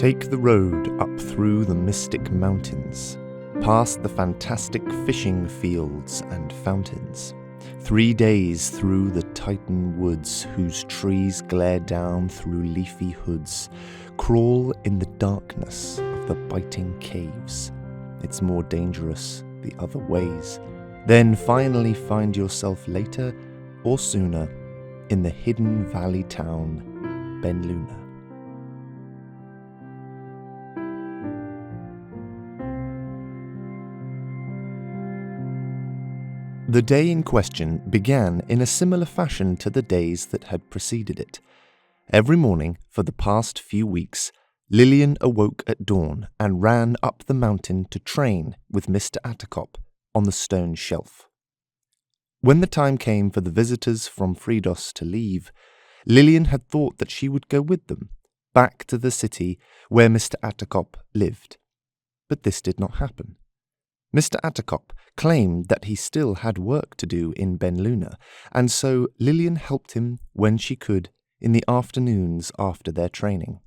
Take the road up through the mystic mountains, past the fantastic fishing fields and fountains. 3 days through the Titan woods, whose trees glare down through leafy hoods. Crawl in the darkness of the biting caves. It's more dangerous the other ways. Then finally find yourself later or sooner in the hidden valley town, Benlunar. The day in question began in a similar fashion to the days that had preceded it. Every morning for the past few weeks, Lilian awoke at dawn and ran up the mountain to train with Mr Attorcip on the stone shelf. When the time came for the visitors from Fridos to leave, Lilian had thought that she would go with them, back to the city where Mr Attorcip lived. But this did not happen. Mr Attorcip claimed that he still had work to do in Benlunar, and so Lilian helped him when she could in the afternoons after their training.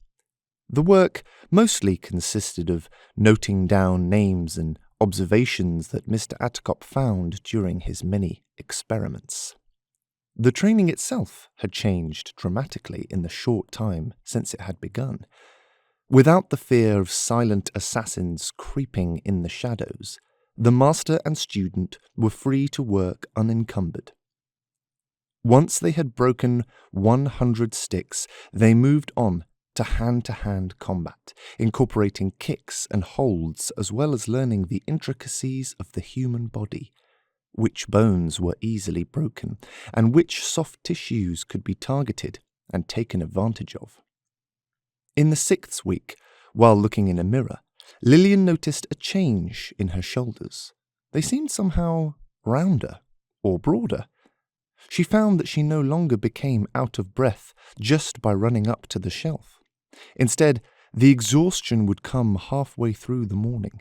The work mostly consisted of noting down names and observations that Mr Attorcip found during his many experiments. The training itself had changed dramatically in the short time since it had begun. Without the fear of silent assassins creeping in the shadows, the master and student were free to work unencumbered. Once they had broken 100 sticks, they moved on to hand-to-hand combat, incorporating kicks and holds as well as learning the intricacies of the human body, which bones were easily broken, and which soft tissues could be targeted and taken advantage of. In the 6th week, while looking in a mirror, Lilian noticed a change in her shoulders. They seemed somehow rounder or broader. She found that she no longer became out of breath just by running up to the shelf. Instead, the exhaustion would come halfway through the morning.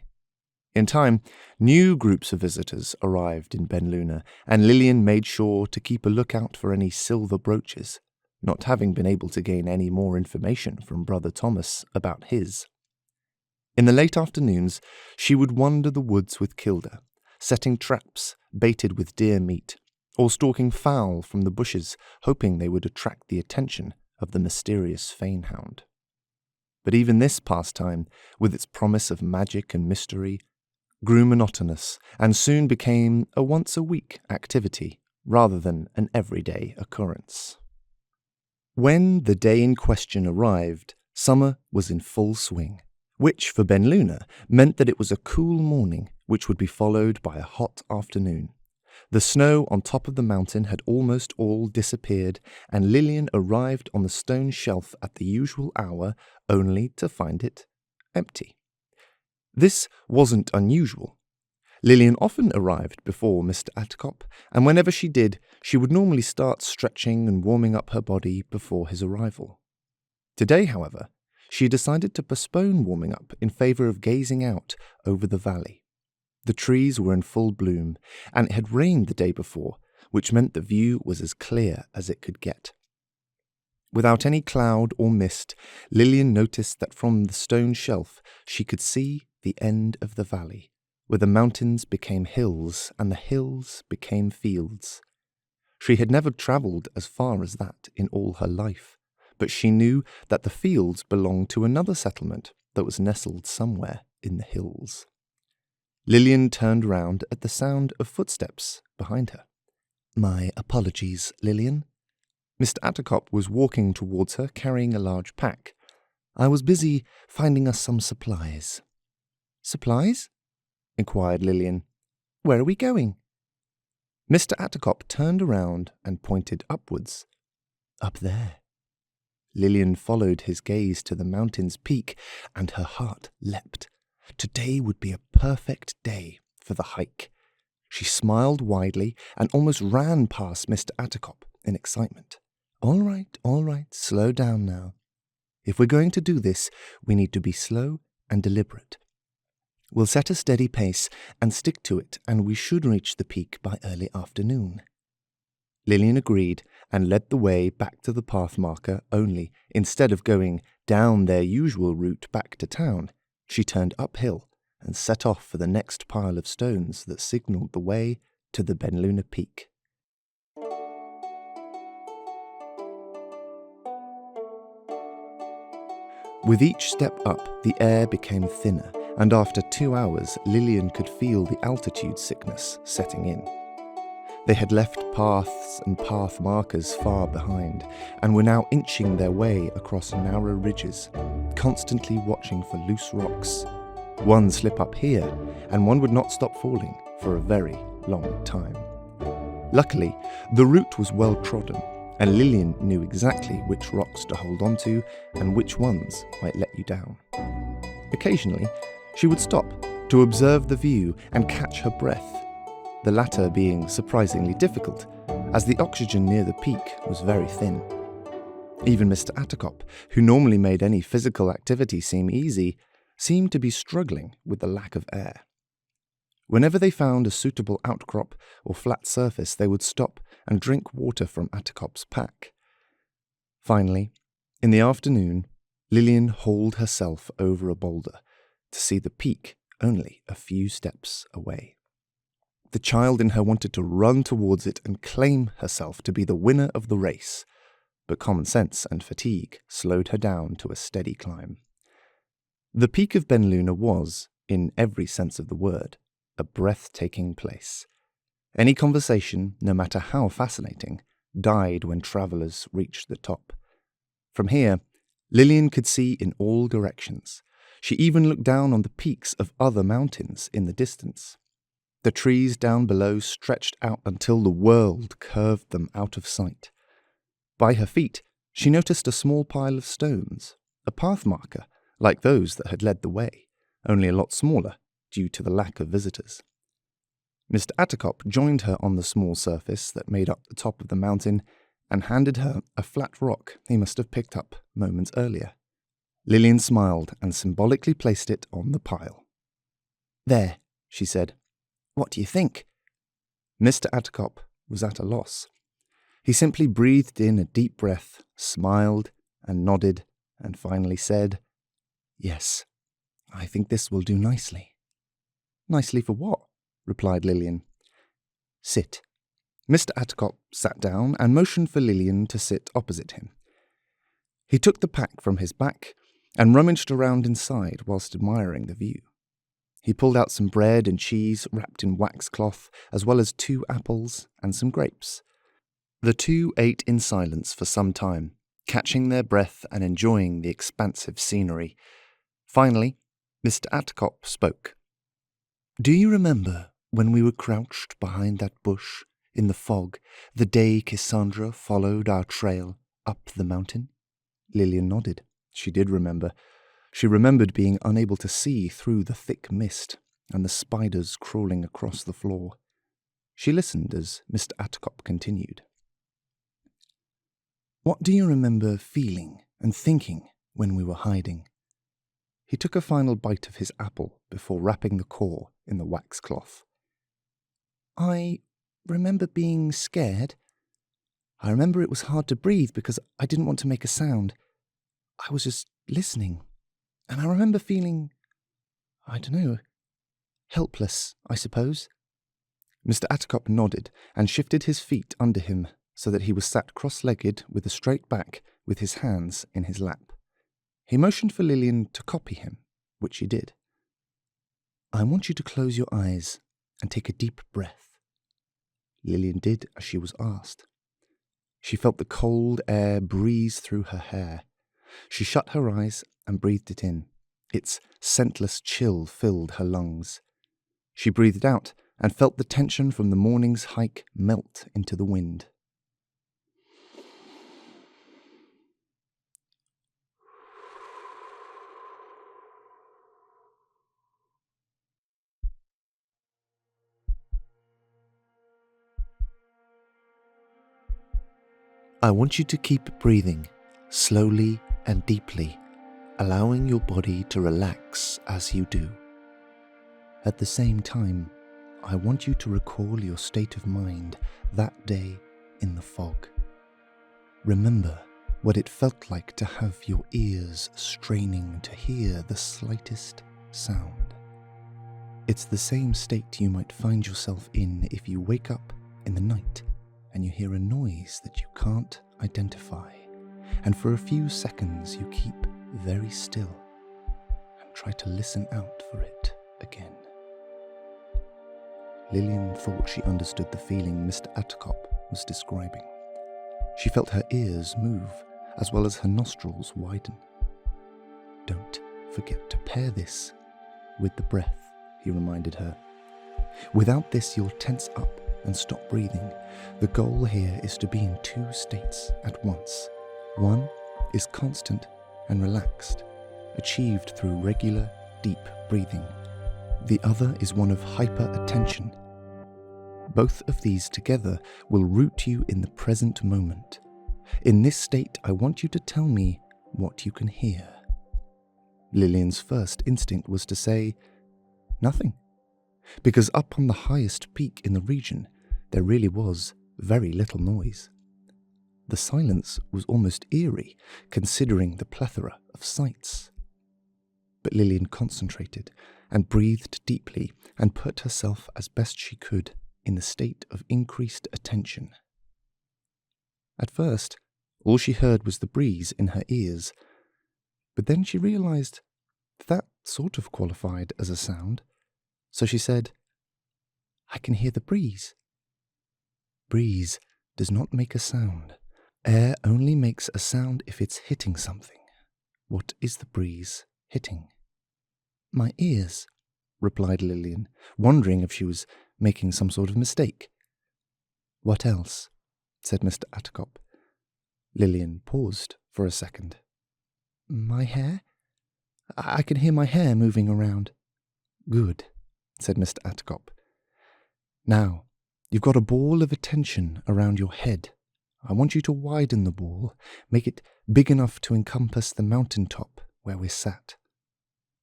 In time, new groups of visitors arrived in Benlunar, and Lilian made sure to keep a lookout for any silver brooches, not having been able to gain any more information from Brother Thomas about his. In the late afternoons, she would wander the woods with Kilda, setting traps baited with deer meat, or stalking fowl from the bushes, hoping they would attract the attention of the mysterious fanehound. But even this pastime, with its promise of magic and mystery, grew monotonous and soon became a once-a-week activity rather than an everyday occurrence. When the day in question arrived, summer was in full swing, which for Benlunar meant that it was a cool morning which would be followed by a hot afternoon. The snow on top of the mountain had almost all disappeared, and Lilian arrived on the stone shelf at the usual hour only to find it empty. This wasn't unusual. Lilian often arrived before Mr Attorcip, and whenever she did, she would normally start stretching and warming up her body before his arrival. Today, however, she decided to postpone warming up in favour of gazing out over the valley. The trees were in full bloom, and it had rained the day before, which meant the view was as clear as it could get. Without any cloud or mist, Lilian noticed that from the stone shelf she could see the end of the valley, where the mountains became hills and the hills became fields. She had never travelled as far as that in all her life, but she knew that the fields belonged to another settlement that was nestled somewhere in the hills. Lilian turned round at the sound of footsteps behind her. "My apologies, Lilian." Mr Attorcip was walking towards her carrying a large pack. "I was busy finding us some supplies." "Supplies?" inquired Lilian. "Where are we going?" Mr Attorcip turned around and pointed upwards. "Up there." Lilian followed his gaze to the mountain's peak, and her heart leapt. Today would be a perfect day for the hike. She smiled widely and almost ran past Mr Attorcip in excitement. All right, slow down now. If we're going to do this, we need to be slow and deliberate. We'll set a steady pace and stick to it, and we should reach the peak by early afternoon." Lilian agreed and led the way back to the path marker, only, instead of going down their usual route back to town, she turned uphill and set off for the next pile of stones that signalled the way to the Benlunar peak. With each step up, the air became thinner, and after 2 hours, Lilian could feel the altitude sickness setting in. They had left paths and path markers far behind, and were now inching their way across narrow ridges, constantly watching for loose rocks. One slip up here, and one would not stop falling for a very long time. Luckily, the route was well trodden, and Lilian knew exactly which rocks to hold onto and which ones might let you down. Occasionally, she would stop to observe the view and catch her breath, the latter being surprisingly difficult, as the oxygen near the peak was very thin. Even Mr Attorcip, who normally made any physical activity seem easy, seemed to be struggling with the lack of air. Whenever they found a suitable outcrop or flat surface, they would stop and drink water from Attorcip's pack. Finally, in the afternoon, Lilian hauled herself over a boulder to see the peak only a few steps away. The child in her wanted to run towards it and claim herself to be the winner of the race, but common sense and fatigue slowed her down to a steady climb. The peak of Benlunar was, in every sense of the word, a breathtaking place. Any conversation, no matter how fascinating, died when travellers reached the top. From here, Lilian could see in all directions. She even looked down on the peaks of other mountains in the distance. The trees down below stretched out until the world curved them out of sight. By her feet, she noticed a small pile of stones, a path marker, like those that had led the way, only a lot smaller due to the lack of visitors. Mr Attorcip joined her on the small surface that made up the top of the mountain and handed her a flat rock he must have picked up moments earlier. Lilian smiled and symbolically placed it on the pile. "There," she said. "What do you think?" Mr Attorcip was at a loss. He simply breathed in a deep breath, smiled and nodded, and finally said, "Yes, I think this will do nicely." "Nicely for what?" replied Lilian. "Sit." Mr Attorcip sat down and motioned for Lilian to sit opposite him. He took the pack from his back and rummaged around inside whilst admiring the view. He pulled out some bread and cheese wrapped in waxcloth, as well as 2 apples and some grapes. The two ate in silence for some time, catching their breath and enjoying the expansive scenery. Finally, Mr Attorcip spoke. "Do you remember when we were crouched behind that bush in the fog the day Cassandra followed our trail up the mountain?" Lilian nodded. She did remember. She remembered being unable to see through the thick mist and the spiders crawling across the floor. She listened as Mr Attorcip continued. "What do you remember feeling and thinking when we were hiding?" He took a final bite of his apple before wrapping the core in the waxcloth. "I remember being scared. I remember it was hard to breathe because I didn't want to make a sound. I was just listening. And I remember feeling, I don't know, helpless, I suppose." Mr Attorcip nodded and shifted his feet under him so that he was sat cross-legged with a straight back with his hands in his lap. He motioned for Lilian to copy him, which she did. "I want you to close your eyes and take a deep breath." Lilian did as she was asked. She felt the cold air breeze through her hair. She shut her eyes and breathed it in. Its scentless chill filled her lungs. She breathed out and felt the tension from the morning's hike melt into the wind. I want you to keep breathing, slowly and deeply, allowing your body to relax as you do. At the same time, I want you to recall your state of mind that day in the fog. Remember what it felt like to have your ears straining to hear the slightest sound. It's the same state you might find yourself in if you wake up in the night and you hear a noise that you can't identify, and for a few seconds you keep very still and try to listen out for it again. Lilian thought she understood the feeling Mr. Attercop was describing. She felt her ears move, as well as her nostrils widen. Don't forget to pair this with the breath, he reminded her. Without this, you'll tense up and stop breathing. The goal here is to be in two states at once. One is constant and relaxed, achieved through regular, deep breathing. The other is one of hyper-attention. Both of these together will root you in the present moment. In this state, I want you to tell me what you can hear. Lilian's first instinct was to say, nothing, because up on the highest peak in the region, there really was very little noise. The silence was almost eerie, considering the plethora of sights. But Lilian concentrated and breathed deeply and put herself as best she could in the state of increased attention. At first, all she heard was the breeze in her ears, but then she realized that sort of qualified as a sound, so she said, I can hear the breeze. Breeze does not make a sound. Air only makes a sound if it's hitting something. What is the breeze hitting? My ears, replied Lilian, wondering if she was making some sort of mistake. What else? Said Mr. Attercop. Lilian paused for a second. My hair? I can hear my hair moving around. Good, said Mr. Attercop. Now, you've got a ball of attention around your head. I want you to widen the ball, make it big enough to encompass the mountaintop where we're sat.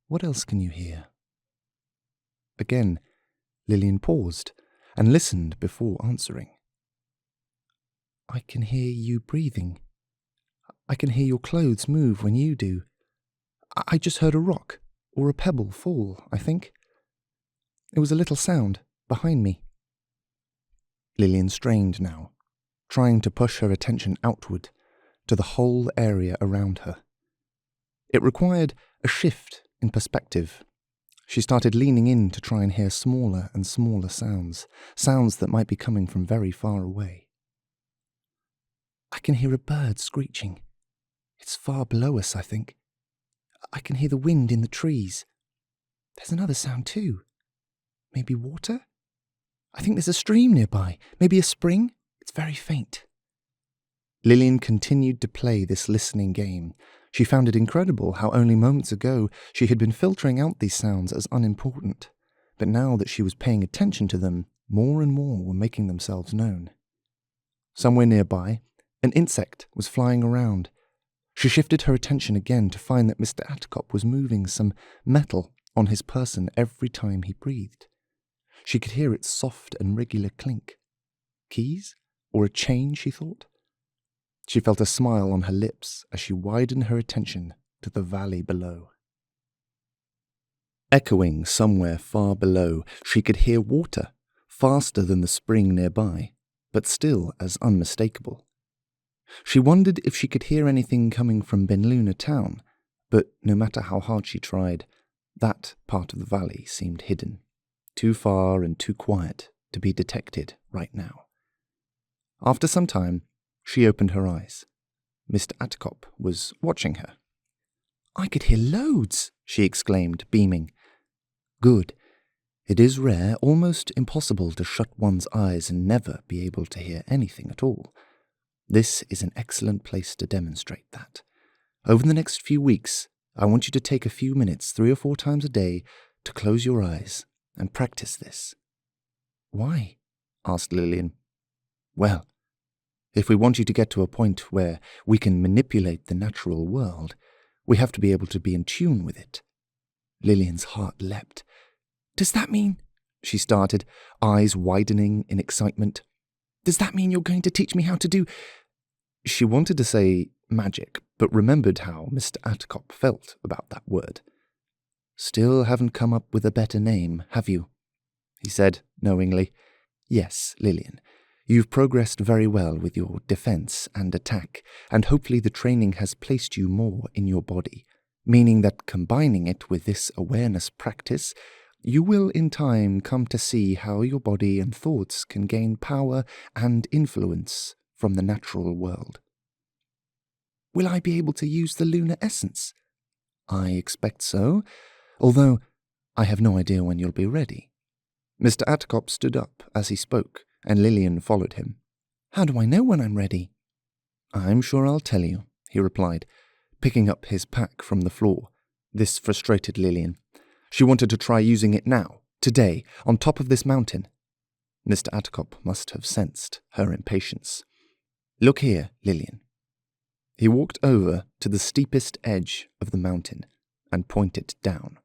What else can you hear? Again, Lilian paused and listened before answering. I can hear you breathing. I can hear your clothes move when you do. I just heard a rock or a pebble fall, I think. It was a little sound behind me. Lilian strained now, trying to push her attention outward to the whole area around her. It required a shift in perspective. She started leaning in to try and hear smaller and smaller sounds, sounds that might be coming from very far away. I can hear a bird screeching. It's far below us, I think. I can hear the wind in the trees. There's another sound too. Maybe water? I think there's a stream nearby. Maybe a spring? It's very faint. Lilian continued to play this listening game. She found it incredible how only moments ago she had been filtering out these sounds as unimportant, but now that she was paying attention to them, more and more were making themselves known. Somewhere nearby, an insect was flying around. She shifted her attention again to find that Mr. Attercop was moving some metal on his person every time he breathed. She could hear its soft and regular clink. Keys? Or a chain, she thought? She felt a smile on her lips as she widened her attention to the valley below. Echoing somewhere far below, she could hear water, faster than the spring nearby, but still as unmistakable. She wondered if she could hear anything coming from Benlunar town, but no matter how hard she tried, that part of the valley seemed hidden, too far and too quiet to be detected right now. After some time, she opened her eyes. Mr. Attercop was watching her. I could hear loads, she exclaimed, beaming. Good. It is rare, almost impossible to shut one's eyes and never be able to hear anything at all. This is an excellent place to demonstrate that. Over the next few weeks, I want you to take a few minutes 3 or 4 times a day to close your eyes and practice this. Why? Asked Lilian. Well, if we want you to get to a point where we can manipulate the natural world, we have to be able to be in tune with it. Lilian's heart leapt. Does that mean? She started, eyes widening in excitement. Does that mean you're going to teach me how to do? She wanted to say magic, but remembered how Mr. Attercop felt about that word. "Still haven't come up with a better name, have you?" he said, knowingly. "Yes, Lilian. You've progressed very well with your defense and attack, and hopefully the training has placed you more in your body, meaning that combining it with this awareness practice, you will in time come to see how your body and thoughts can gain power and influence from the natural world." "Will I be able to use the lunar essence?" "I expect so, although I have no idea when you'll be ready." Mr. Attercop stood up as he spoke, and Lilian followed him. "How do I know when I'm ready?" "I'm sure I'll tell you," he replied, picking up his pack from the floor. This frustrated Lilian. She wanted to try using it now, today, on top of this mountain. Mr. Attercop must have sensed her impatience. "Look here, Lilian." He walked over to the steepest edge of the mountain and pointed down.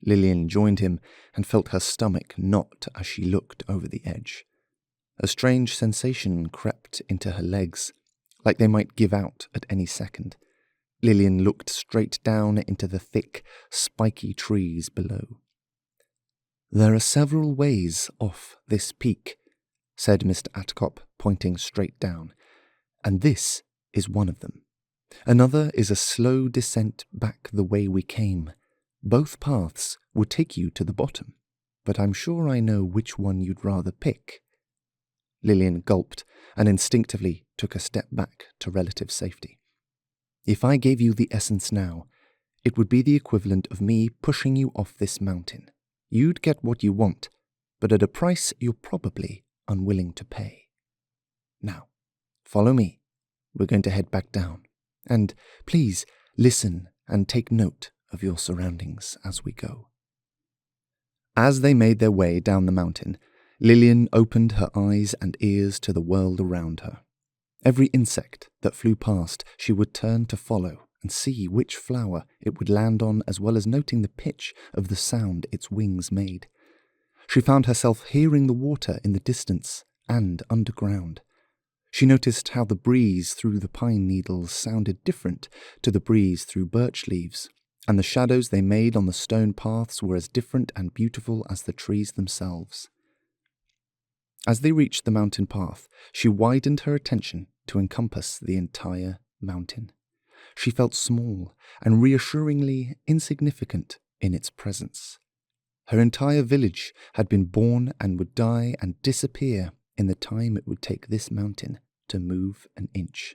Lilian joined him and felt her stomach knot as she looked over the edge. A strange sensation crept into her legs, like they might give out at any second. Lilian looked straight down into the thick, spiky trees below. "There are several ways off this peak," said Mr. Attercop, pointing straight down, "and this is one of them. Another is a slow descent back the way we came. Both paths would take you to the bottom, but I'm sure I know which one you'd rather pick." Lilian gulped and instinctively took a step back to relative safety. "If I gave you the essence now, it would be the equivalent of me pushing you off this mountain. You'd get what you want, but at a price you're probably unwilling to pay. Now, follow me. We're going to head back down. And please listen and take note of your surroundings as we go." As they made their way down the mountain, Lilian opened her eyes and ears to the world around her. Every insect that flew past she would turn to follow and see which flower it would land on, as well as noting the pitch of the sound its wings made. She found herself hearing the water in the distance and underground. She noticed how the breeze through the pine needles sounded different to the breeze through birch leaves, and the shadows they made on the stone paths were as different and beautiful as the trees themselves. As they reached the mountain path, she widened her attention to encompass the entire mountain. She felt small and reassuringly insignificant in its presence. Her entire village had been born and would die and disappear in the time it would take this mountain to move an inch.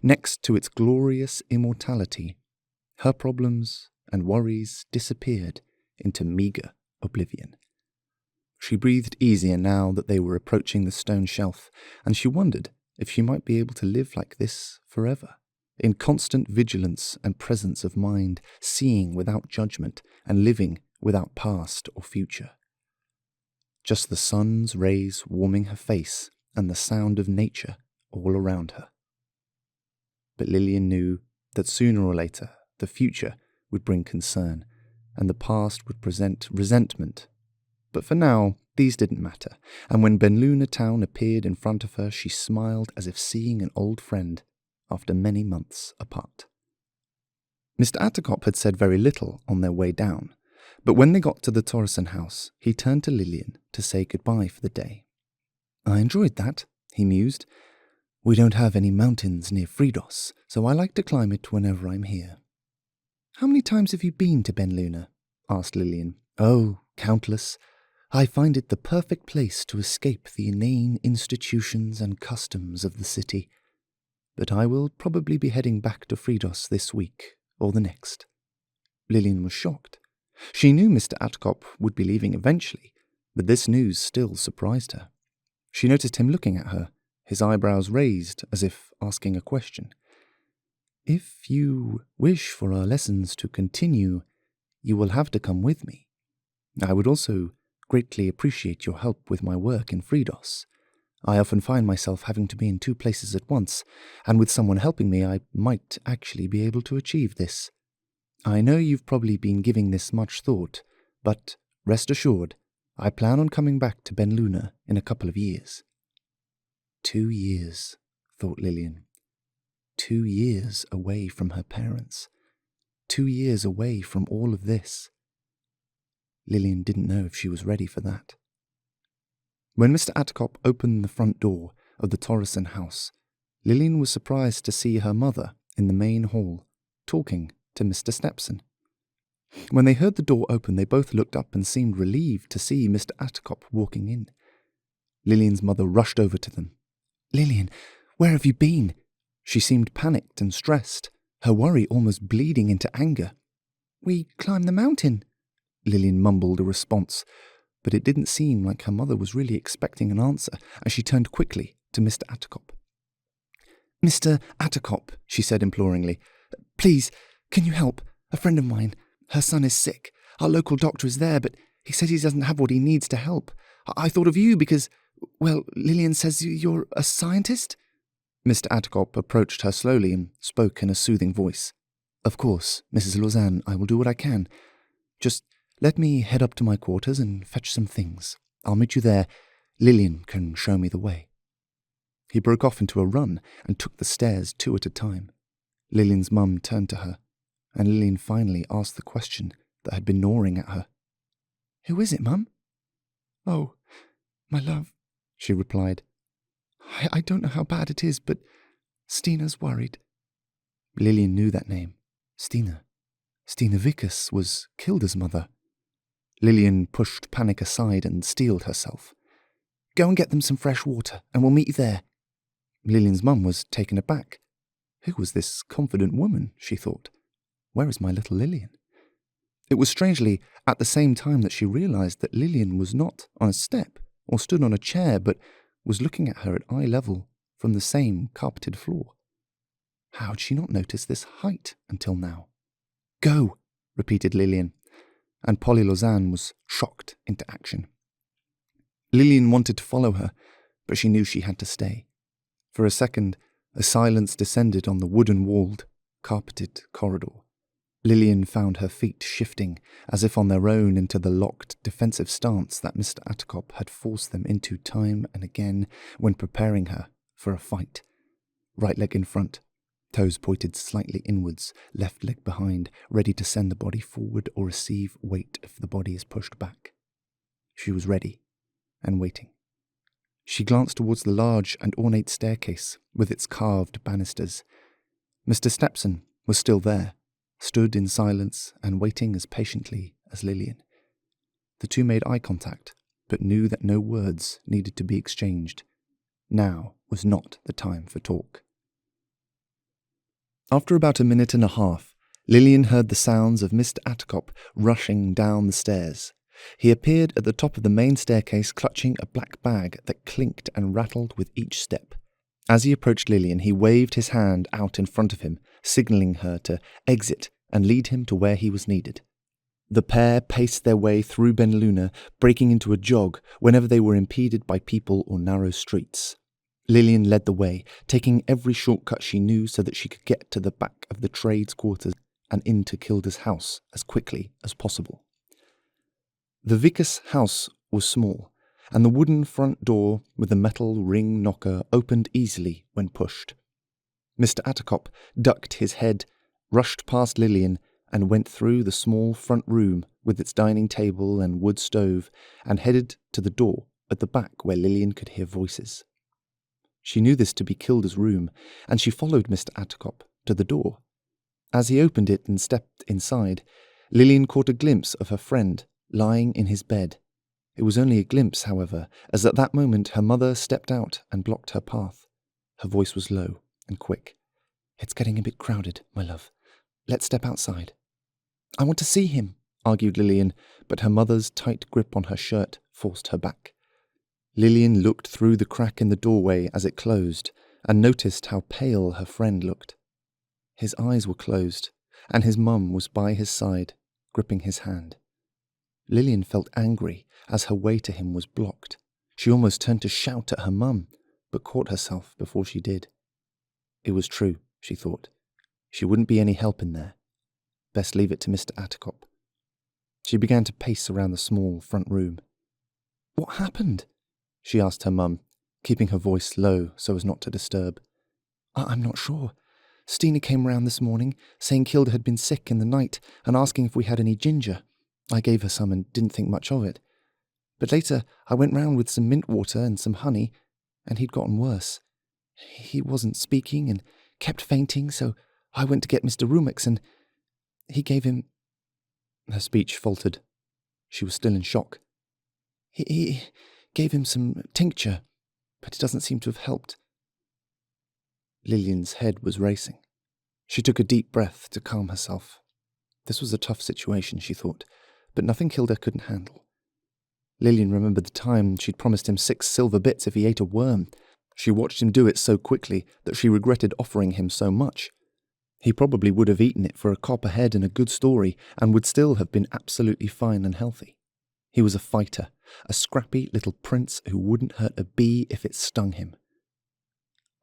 Next to its glorious immortality, her problems and worries disappeared into meagre oblivion. She breathed easier now that they were approaching the stone shelf, and she wondered if she might be able to live like this forever, in constant vigilance and presence of mind, seeing without judgment and living without past or future. Just the sun's rays warming her face and the sound of nature all around her. But Lilian knew that sooner or later the future would bring concern, and the past would present resentment. But for now, these didn't matter, and when Benlunar town appeared in front of her, she smiled as if seeing an old friend after many months apart. Mr. Attercop had said very little on their way down, but when they got to the Torrison house, he turned to Lilian to say goodbye for the day. "I enjoyed that," he mused. "We don't have any mountains near Fridos, so I like to climb it whenever I'm here." "How many times have you been to Benlunar?" asked Lilian. "Oh, countless. I find it the perfect place to escape the inane institutions and customs of the city. But I will probably be heading back to Fridos this week or the next." Lilian was shocked. She knew Mr. Attercop would be leaving eventually, but this news still surprised her. She noticed him looking at her, his eyebrows raised as if asking a question. "If you wish for our lessons to continue, you will have to come with me. I would also greatly appreciate your help with my work in Fridos. I often find myself having to be in two places at once, and with someone helping me, I might actually be able to achieve this. I know you've probably been giving this much thought, but rest assured, I plan on coming back to Benlunar in a couple of years." 2 years, thought Lilian. 2 years away from her parents. 2 years away from all of this. Lilian didn't know if she was ready for that. When Mr. Attercop opened the front door of the Torrison house, Lilian was surprised to see her mother in the main hall, talking to Mr. Stepson. When they heard the door open, they both looked up and seemed relieved to see Mr. Attercop walking in. Lilian's mother rushed over to them. "Lilian, where have you been?" She seemed panicked and stressed, her worry almost bleeding into anger. "We climbed the mountain," Lilian mumbled a response, but it didn't seem like her mother was really expecting an answer as she turned quickly to Mr. Attercop. "Mr. Attercop," she said imploringly, "please, can you help? A friend of mine. Her son is sick. Our local doctor is there, but he said he doesn't have what he needs to help. I thought of you because, well, Lilian says you're a scientist?" Mr. Attercop approached her slowly and spoke in a soothing voice. "Of course, Mrs. Lausanne, I will do what I can. Just let me head up to my quarters and fetch some things. I'll meet you there. Lilian can show me the way." He broke off into a run and took the stairs 2 at a time. Lilian's mum turned to her, and Lilian finally asked the question that had been gnawing at her. "Who is it, Mum?" "Oh, my love," she replied. I don't know how bad it is, but Stina's worried." Lilian knew that name. Stina. Stina Vickers was Kilda's mother. Lilian pushed panic aside and steeled herself. "Go and get them some fresh water, and we'll meet you there." Lilian's mum was taken aback. Who was this confident woman, she thought? Where is my little Lilian? It was strangely at the same time that she realized that Lilian was not on a step or stood on a chair, but was looking at her at eye level from the same carpeted floor. How had she not noticed this height until now? "Go," repeated Lilian, and Polly Lausanne was shocked into action. Lilian wanted to follow her, but she knew she had to stay. For a second, a silence descended on the wooden-walled, carpeted corridor. Lilian found her feet shifting, as if on their own, into the locked, defensive stance that Mr. Attercop had forced them into time and again when preparing her for a fight. Right leg in front, toes pointed slightly inwards, left leg behind, ready to send the body forward or receive weight if the body is pushed back. She was ready and waiting. She glanced towards the large and ornate staircase with its carved banisters. Mr. Stepson was still there, stood in silence and waiting as patiently as Lilian. The two made eye contact, but knew that no words needed to be exchanged. Now was not the time for talk. After about a minute and a half, Lilian heard the sounds of Mr. Attercop rushing down the stairs. He appeared at the top of the main staircase clutching a black bag that clinked and rattled with each step. As he approached Lilian, he waved his hand out in front of him, signalling her to exit and lead him to where he was needed. The pair paced their way through Benlunar, breaking into a jog whenever they were impeded by people or narrow streets. Lilian led the way, taking every shortcut she knew so that she could get to the back of the trades' quarters and into Kilda's house as quickly as possible. The Vickers house was small, and the wooden front door with the metal ring knocker opened easily when pushed. Mr. Attercop ducked his head, rushed past Lilian, and went through the small front room with its dining table and wood stove, and headed to the door at the back where Lilian could hear voices. She knew this to be Kilda's room, and she followed Mr. Attercop to the door. As he opened it and stepped inside, Lilian caught a glimpse of her friend lying in his bed. It was only a glimpse, however, as at that moment her mother stepped out and blocked her path. Her voice was low and quick. "It's getting a bit crowded, my love. Let's step outside." "I want to see him," argued Lilian, but her mother's tight grip on her shirt forced her back. Lilian looked through the crack in the doorway as it closed, and noticed how pale her friend looked. His eyes were closed, and his mum was by his side, gripping his hand. Lilian felt angry as her way to him was blocked. She almost turned to shout at her mum, but caught herself before she did. It was true, she thought. She wouldn't be any help in there. Best leave it to Mr. Attercop. She began to pace around the small front room. "What happened?" she asked her mum, keeping her voice low so as not to disturb. "I'm not sure. Stina came round this morning, saying Kilda had been sick in the night and asking if we had any ginger. I gave her some and didn't think much of it. But later I went round with some mint water and some honey, and he'd gotten worse. He wasn't speaking and kept fainting, so I went to get Mr. Rumix and he gave him—" Her speech faltered. She was still in shock. He gave him some tincture, but it doesn't seem to have helped." Lilian's head was racing. She took a deep breath to calm herself. This was a tough situation, she thought, but nothing Kilda couldn't handle. Lilian remembered the time she'd promised him 6 silver bits if he ate a worm. She watched him do it so quickly that she regretted offering him so much. He probably would have eaten it for a copperhead and a good story, and would still have been absolutely fine and healthy. He was a fighter, a scrappy little prince who wouldn't hurt a bee if it stung him.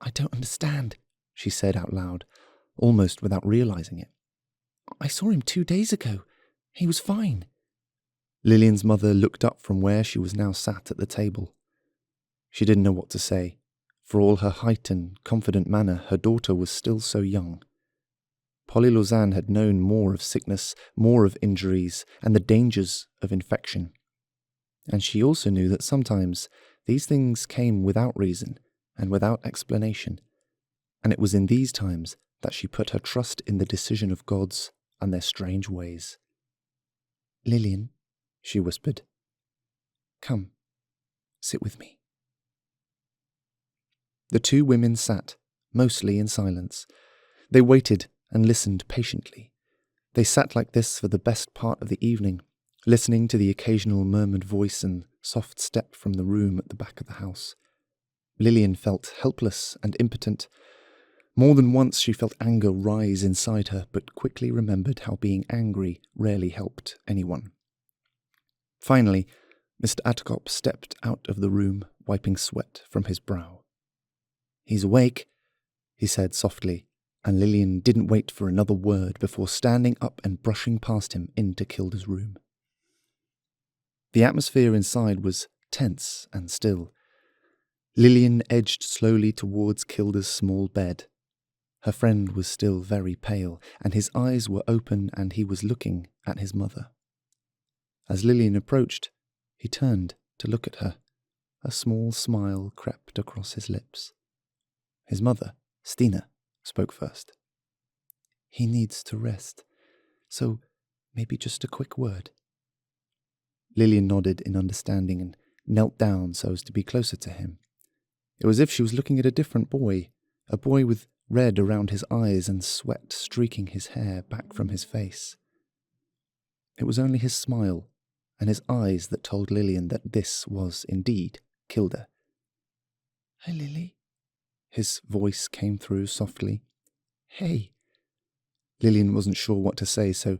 "I don't understand," she said out loud, almost without realizing it. "I saw him 2 days ago. He was fine." Lilian's mother looked up from where she was now sat at the table. She didn't know what to say. For all her height and confident manner, her daughter was still so young. Polly Lausanne had known more of sickness, more of injuries, and the dangers of infection. And she also knew that sometimes these things came without reason and without explanation, and it was in these times that she put her trust in the decision of gods and their strange ways. "Lilian," she whispered, "come, sit with me." The 2 women sat, mostly in silence. They waited and listened patiently. They sat like this for the best part of the evening, listening to the occasional murmured voice and soft step from the room at the back of the house. Lilian felt helpless and impotent. More than once she felt anger rise inside her, but quickly remembered how being angry rarely helped anyone. Finally, Mr. Attercip stepped out of the room, wiping sweat from his brow. "He's awake," he said softly, and Lilian didn't wait for another word before standing up and brushing past him into Kilda's room. The atmosphere inside was tense and still. Lilian edged slowly towards Kilda's small bed. Her friend was still very pale, and his eyes were open and he was looking at his mother. As Lilian approached, he turned to look at her. A small smile crept across his lips. His mother, Stina, spoke first. "He needs to rest, so maybe just a quick word." Lilian nodded in understanding and knelt down so as to be closer to him. It was as if she was looking at a different boy, a boy with red around his eyes and sweat streaking his hair back from his face. It was only his smile and his eyes that told Lilian that this was indeed Kilda. "Hi, Lily." His voice came through softly. "Hey." Lilian wasn't sure what to say, so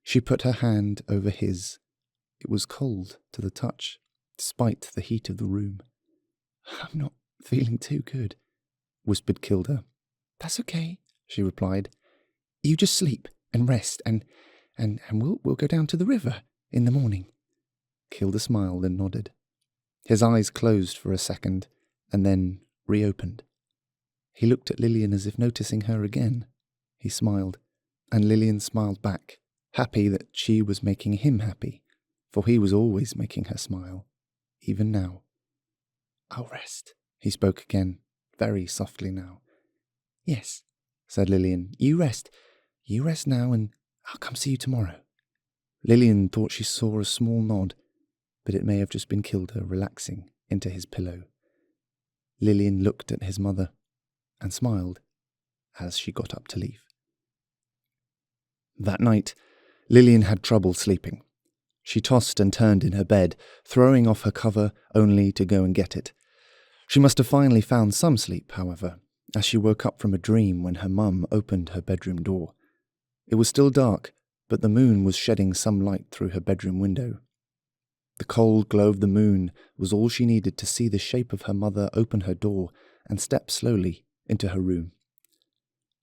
she put her hand over his. It was cold to the touch, despite the heat of the room. "I'm not feeling too good," whispered Kilda. "That's okay," she replied. "You just sleep and rest, and we'll go down to the river in the morning." Kilda smiled and nodded. His eyes closed for a second, and then reopened. He looked at Lilian as if noticing her again. He smiled, and Lilian smiled back, happy that she was making him happy, for he was always making her smile, even now. "I'll rest," he spoke again, very softly now. "Yes," said Lilian. You rest now, and I'll come see you tomorrow." Lilian thought she saw a small nod, but it may have just been Kilda relaxing into his pillow. Lilian looked at his mother and smiled as she got up to leave. That night, Lilian had trouble sleeping. She tossed and turned in her bed, throwing off her cover only to go and get it. She must have finally found some sleep, however, as she woke up from a dream when her mum opened her bedroom door. It was still dark, but the moon was shedding some light through her bedroom window. The cold glow of the moon was all she needed to see the shape of her mother open her door and step slowly into her room.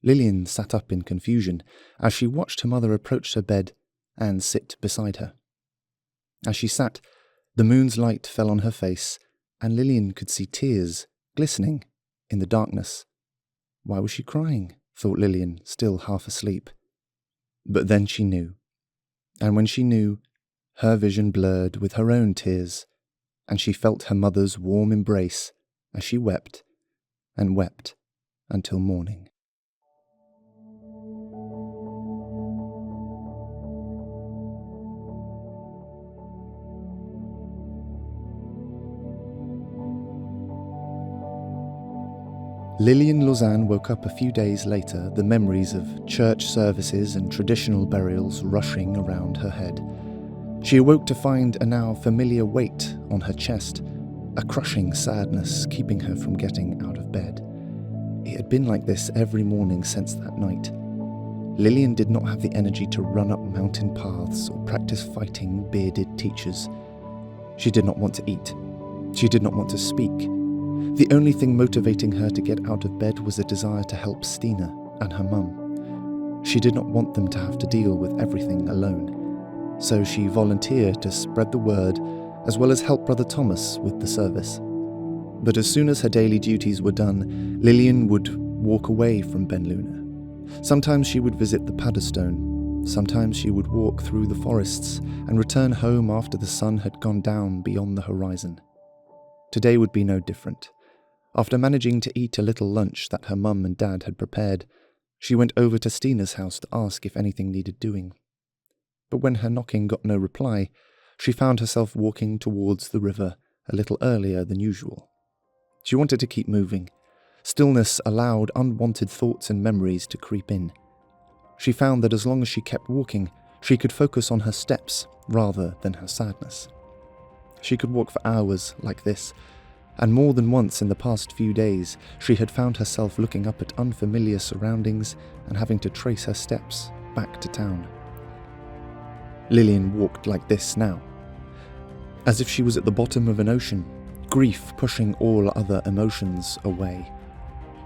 Lilian sat up in confusion as she watched her mother approach her bed and sit beside her. As she sat, the moon's light fell on her face, and Lilian could see tears glistening in the darkness. Why was she crying? thought Lilian, still half asleep. But then she knew. And when she knew, her vision blurred with her own tears, and she felt her mother's warm embrace as she wept and wept until morning. Lilian Lausanne woke up a few days later, the memories of church services and traditional burials rushing around her head. She awoke to find a now familiar weight on her chest, a crushing sadness keeping her from getting out of bed. It had been like this every morning since that night. Lilian did not have the energy to run up mountain paths or practice fighting bearded teachers. She did not want to eat. She did not want to speak. The only thing motivating her to get out of bed was a desire to help Stina and her mum. She did not want them to have to deal with everything alone, so she volunteered to spread the word as well as help Brother Thomas with the service. But as soon as her daily duties were done, Lilian would walk away from Benlunar. Sometimes she would visit the Paddestone, sometimes she would walk through the forests and return home after the sun had gone down beyond the horizon. Today would be no different. After managing to eat a little lunch that her mum and dad had prepared, she went over to Stina's house to ask if anything needed doing. But when her knocking got no reply, she found herself walking towards the river a little earlier than usual. She wanted to keep moving. Stillness allowed unwanted thoughts and memories to creep in. She found that as long as she kept walking, she could focus on her steps rather than her sadness. She could walk for hours like this, and more than once in the past few days, she had found herself looking up at unfamiliar surroundings and having to trace her steps back to town. Lilian walked like this now, as if she was at the bottom of an ocean, grief pushing all other emotions away.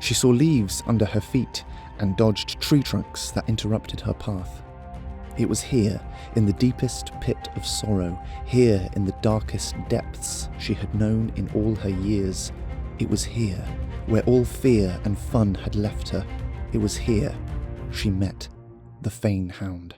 She saw leaves under her feet and dodged tree trunks that interrupted her path. It was here, in the deepest pit of sorrow, here in the darkest depths she had known in all her years. It was here, where all fear and fun had left her. It was here she met the Fane Hound.